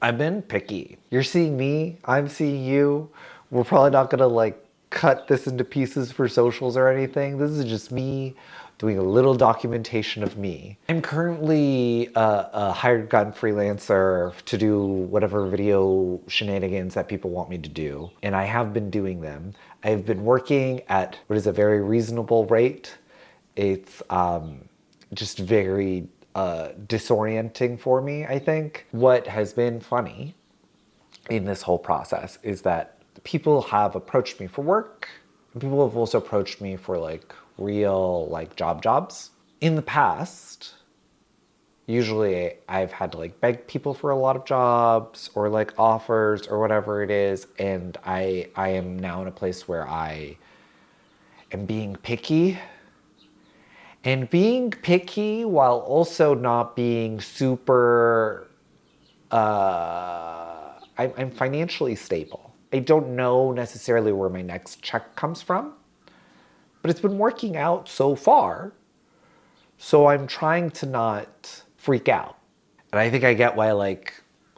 I've been picky. You're seeing me, I'm seeing you. We're probably not gonna like cut this into pieces for socials or anything. This is just me doing a little documentation of me. I'm currently a hired gun freelancer to do whatever video shenanigans that people want me to do. And I have been doing them. I've been working at what is a very reasonable rate. It's just very disorienting for me, I think. What has been funny in this whole process is that people have approached me for work. People have also approached me for like real like jobs. In the past, usually I've had to like beg people for a lot of jobs or like offers or whatever it is. And I am now in a place where I am being picky. And being picky while also not being super, I'm financially stable. I don't know necessarily where my next check comes from, but it's been working out so far. So I'm trying to not freak out. And I think I get why like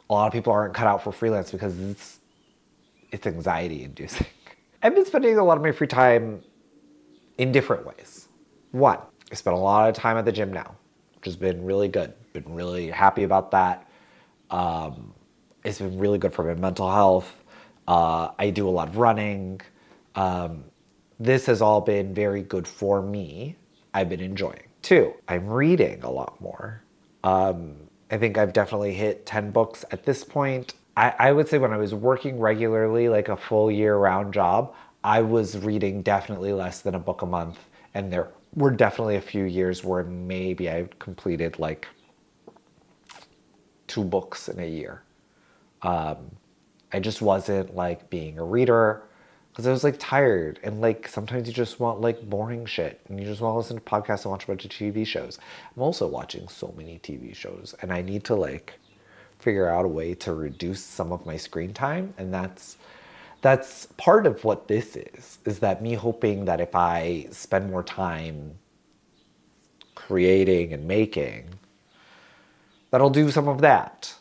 a lot of people aren't cut out for freelance because it's anxiety inducing. I've been spending a lot of my free time in different ways. One, I spend a lot of time at the gym now, which has been really good. Been really happy about that. It's been really good for my mental health. I do a lot of running. This has all been very good for me. I've been enjoying. Two, I'm reading a lot more. I think I've definitely hit 10 books at this point. I would say when I was working regularly, like a full year-round job, I was reading definitely less than a book a month. And there were definitely a few years where maybe I completed like 2 books in a year. I just wasn't like being a reader because I was like tired and like sometimes you just want like boring shit and you just want to listen to podcasts and watch a bunch of TV shows. I'm also watching so many TV shows and I need to like figure out a way to reduce some of my screen time, and that's part of what this is that me hoping that if I spend more time creating and making, that'll do some of that.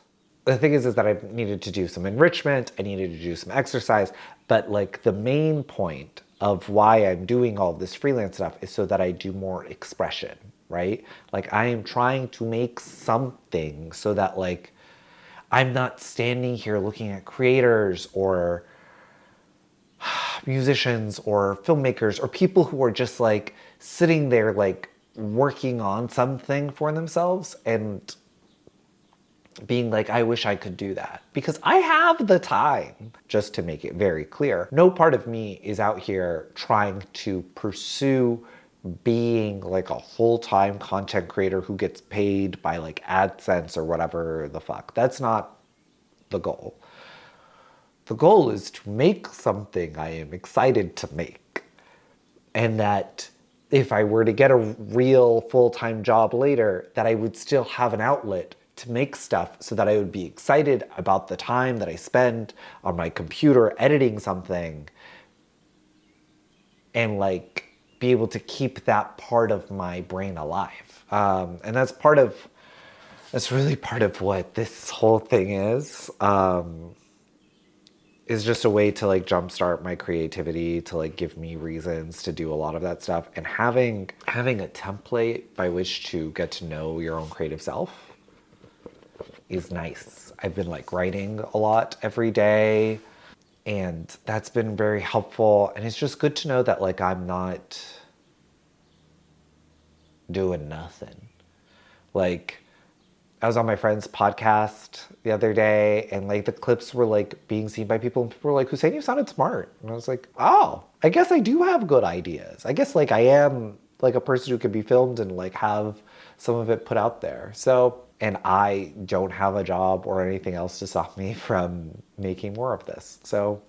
The thing is that I needed to do some enrichment, I needed to do some exercise, but like the main point of why I'm doing all this freelance stuff is so that I do more expression, right? Like I am trying to make something so that like I'm not standing here looking at creators or musicians or filmmakers or people who are just like sitting there like working on something for themselves and being like, I wish I could do that. Because I have the time, just to make it very clear. No part of me is out here trying to pursue being like a full-time content creator who gets paid by like AdSense or whatever the fuck. That's not the goal. The goal is to make something I am excited to make. And that if I were to get a real full-time job later, that I would still have an outlet to make stuff so that I would be excited about the time that I spend on my computer editing something and like be able to keep that part of my brain alive. And that's really part of what this whole thing is just a way to like jumpstart my creativity, to like give me reasons to do a lot of that stuff. And having a template by which to get to know your own creative self is nice. I've been like writing a lot every day and that's been very helpful. And it's just good to know that like I'm not doing nothing. Like I was on my friend's podcast the other day and like the clips were like being seen by people and people were like, Hussein, you sounded smart. And I was like, oh, I guess I do have good ideas. I guess like I am like a person who can be filmed and like have some of it put out there. So, and I don't have a job or anything else to stop me from making more of this. So